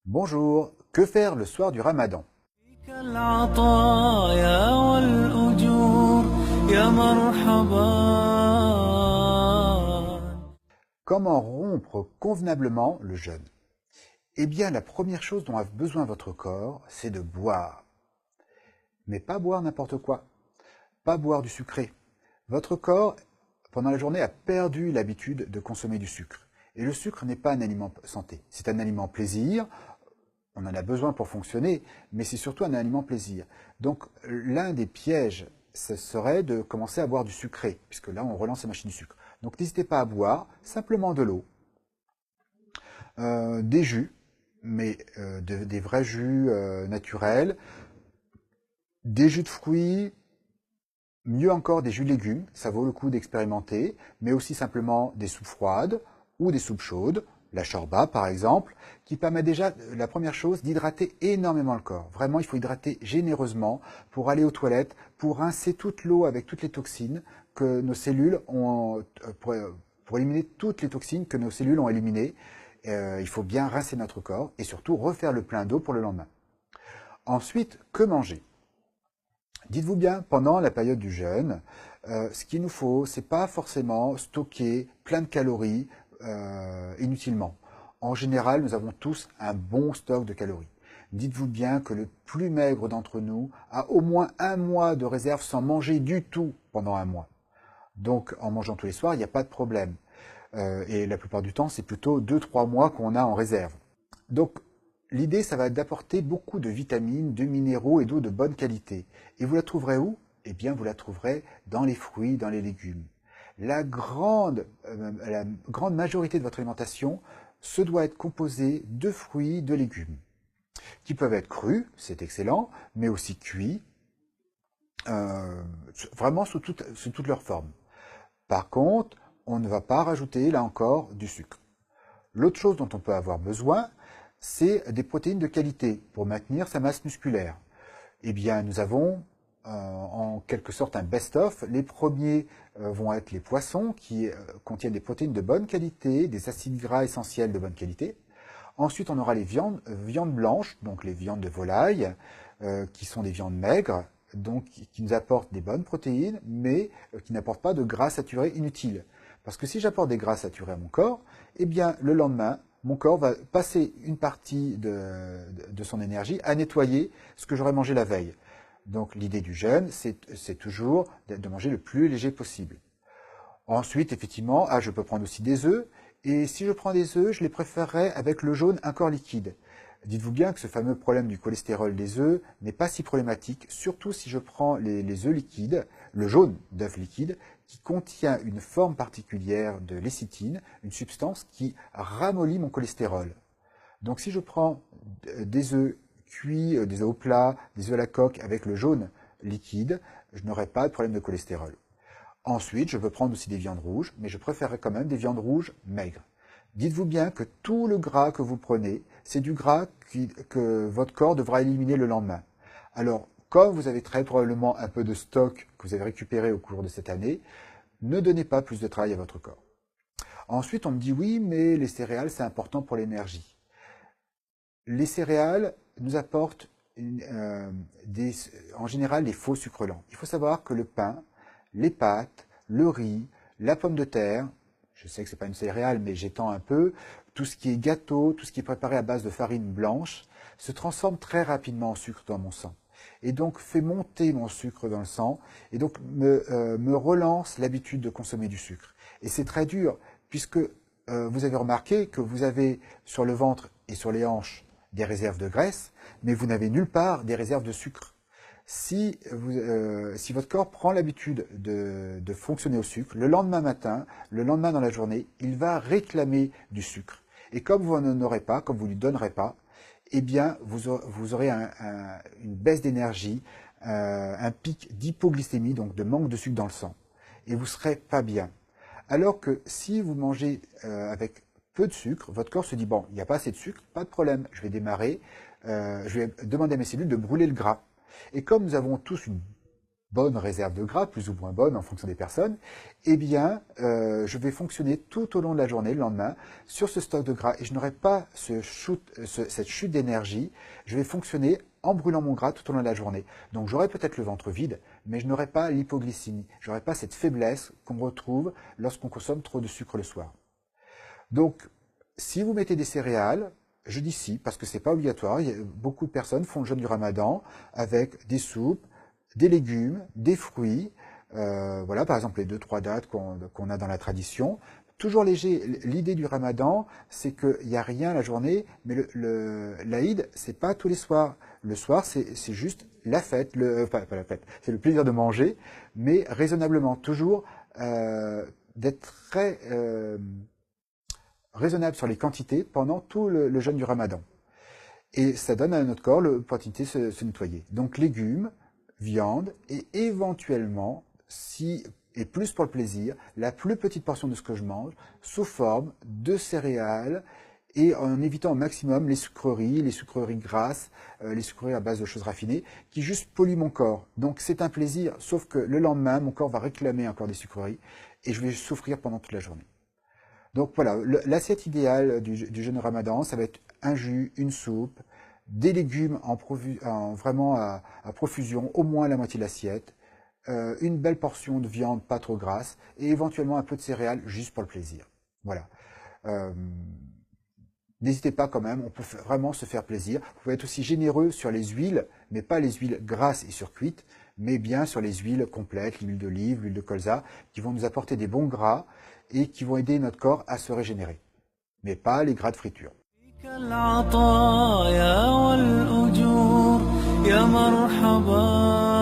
Bonjour, que faire le soir du Ramadan? العطايا والأجور يا مرحبا. Comment rompre convenablement le jeûne? Eh bien, la première chose dont a besoin votre corps, c'est de boire. Mais pas boire n'importe quoi, pas boire du sucré. Votre corps, pendant la journée, a perdu l'habitude de consommer du sucre. Et le sucre n'est pas un aliment santé, c'est un aliment plaisir. On en a besoin pour fonctionner, mais c'est surtout un aliment plaisir. Donc l'un des pièges, ce serait de commencer à boire du sucré, puisque là on relance la machine du sucre. Donc n'hésitez pas à boire simplement de l'eau, des jus, mais des vrais jus naturels, des jus de fruits, mieux encore des jus de légumes, ça vaut le coup d'expérimenter, mais aussi simplement des soupes froides ou des soupes chaudes, la shorba par exemple, qui permet déjà, la première chose, d'hydrater énormément le corps. Vraiment, il faut hydrater généreusement pour aller aux toilettes, pour rincer toute l'eau avec toutes les toxines que nos cellules ont, pour éliminer toutes les toxines que nos cellules ont éliminées. Il faut bien rincer notre corps et surtout refaire le plein d'eau pour le lendemain. Ensuite, que manger? Dites-vous bien, pendant la période du jeûne, ce qu'il nous faut, c'est pas forcément stocker plein de calories inutilement. En général, nous avons tous un bon stock de calories. Dites-vous bien que le plus maigre d'entre nous a au moins un mois de réserve sans manger du tout pendant un mois. Donc, en mangeant tous les soirs, il n'y a pas de problème. Et la plupart du temps, c'est plutôt 2-3 mois qu'on a en réserve. Donc, l'idée, ça va être d'apporter beaucoup de vitamines, de minéraux et d'eau de bonne qualité. Et vous la trouverez où? Eh bien, vous la trouverez dans les fruits, dans les légumes. La grande majorité de votre alimentation se doit être composée de fruits, de légumes, qui peuvent être crus, c'est excellent, mais aussi cuits, vraiment sous toutes leurs formes. Par contre, on ne va pas rajouter, là encore, du sucre. L'autre chose dont on peut avoir besoin, c'est des protéines de qualité pour maintenir sa masse musculaire. Eh bien, nous avons en quelque sorte un best-of. Les premiers vont être les poissons qui contiennent des protéines de bonne qualité, des acides gras essentiels de bonne qualité. Ensuite, on aura les viandes blanches, donc les viandes de volaille, qui sont des viandes maigres, donc qui nous apportent des bonnes protéines, mais qui n'apportent pas de gras saturés inutiles. Parce que si j'apporte des gras saturés à mon corps, eh bien, le lendemain, mon corps va passer une partie de son énergie à nettoyer ce que j'aurais mangé la veille. Donc l'idée du jeûne, c'est toujours de manger le plus léger possible. Ensuite, effectivement, je peux prendre aussi des œufs. Et si je prends des œufs, je les préférerais avec le jaune encore liquide. Dites-vous bien que ce fameux problème du cholestérol des œufs n'est pas si problématique, surtout si je prends les œufs liquides, le jaune d'œuf liquide, qui contient une forme particulière de lécithine, une substance qui ramollit mon cholestérol. Donc si je prends des œufs cuits, des œufs au plat, des œufs à la coque avec le jaune liquide, je n'aurai pas de problème de cholestérol. Ensuite, je peux prendre aussi des viandes rouges, mais je préférerais quand même des viandes rouges maigres. Dites-vous bien que tout le gras que vous prenez, c'est du gras que votre corps devra éliminer le lendemain. Alors, comme vous avez très probablement un peu de stock que vous avez récupéré au cours de cette année, ne donnez pas plus de travail à votre corps. Ensuite, on me dit oui, mais les céréales, c'est important pour l'énergie. Les céréales nous apportent en général les faux sucres lents. Il faut savoir que le pain, les pâtes, le riz, la pomme de terre, je sais que ce n'est pas une céréale, mais j'étends un peu, tout ce qui est gâteau, tout ce qui est préparé à base de farine blanche, se transforme très rapidement en sucre dans mon sang. Et donc fait monter mon sucre dans le sang, et donc me relance l'habitude de consommer du sucre. Et c'est très dur, puisque vous avez remarqué que vous avez sur le ventre et sur les hanches des réserves de graisse, mais vous n'avez nulle part des réserves de sucre. Si votre corps prend l'habitude de fonctionner au sucre, le lendemain matin, le lendemain dans la journée, il va réclamer du sucre. Et comme vous n'en aurez pas, comme vous ne lui donnerez pas, eh bien, vous aurez une baisse d'énergie, un pic d'hypoglycémie, donc de manque de sucre dans le sang. Et vous ne serez pas bien. Alors que si vous mangez avec peu de sucre, votre corps se dit, bon, il n'y a pas assez de sucre, pas de problème, je vais démarrer, je vais demander à mes cellules de brûler le gras. Et comme nous avons tous une bonne réserve de gras, plus ou moins bonne en fonction des personnes, eh bien, je vais fonctionner tout au long de la journée, le lendemain, sur ce stock de gras et je n'aurai pas cette chute d'énergie. Je vais fonctionner en brûlant mon gras tout au long de la journée. Donc j'aurai peut-être le ventre vide, mais je n'aurai pas l'hypoglycémie. Je n'aurai pas cette faiblesse qu'on retrouve lorsqu'on consomme trop de sucre le soir. Donc, si vous mettez des céréales, je dis si, parce que c'est pas obligatoire. Beaucoup de personnes font le jeûne du Ramadan avec des soupes, des légumes, des fruits. Voilà, par exemple, les 2-3 dates qu'on a dans la tradition. Toujours léger. L'idée du Ramadan, c'est qu'il n'y a rien la journée, mais l'Aïd, c'est pas tous les soirs. Le soir, c'est juste la fête, pas la fête, c'est le plaisir de manger, mais raisonnablement, toujours d'être très raisonnable sur les quantités pendant tout le jeûne du Ramadan. Et ça donne à notre corps l'opportunité de se nettoyer. Donc légumes, viande et éventuellement, et plus pour le plaisir, la plus petite portion de ce que je mange sous forme de céréales et en évitant au maximum les sucreries grasses, les sucreries à base de choses raffinées qui juste polluent mon corps. Donc c'est un plaisir, sauf que le lendemain, mon corps va réclamer encore des sucreries et je vais souffrir pendant toute la journée. Donc voilà, l'assiette idéale du jeûne Ramadan, ça va être un jus, une soupe, des légumes vraiment à profusion, au moins la moitié de l'assiette, une belle portion de viande pas trop grasse et éventuellement un peu de céréales juste pour le plaisir. Voilà. N'hésitez pas quand même, on peut vraiment se faire plaisir. Vous pouvez être aussi généreux sur les huiles, mais pas les huiles grasses et surcuites, mais bien sur les huiles complètes, l'huile d'olive, l'huile de colza, qui vont nous apporter des bons gras et qui vont aider notre corps à se régénérer, mais pas les gras de friture. العطايا والأجور يا مرحبا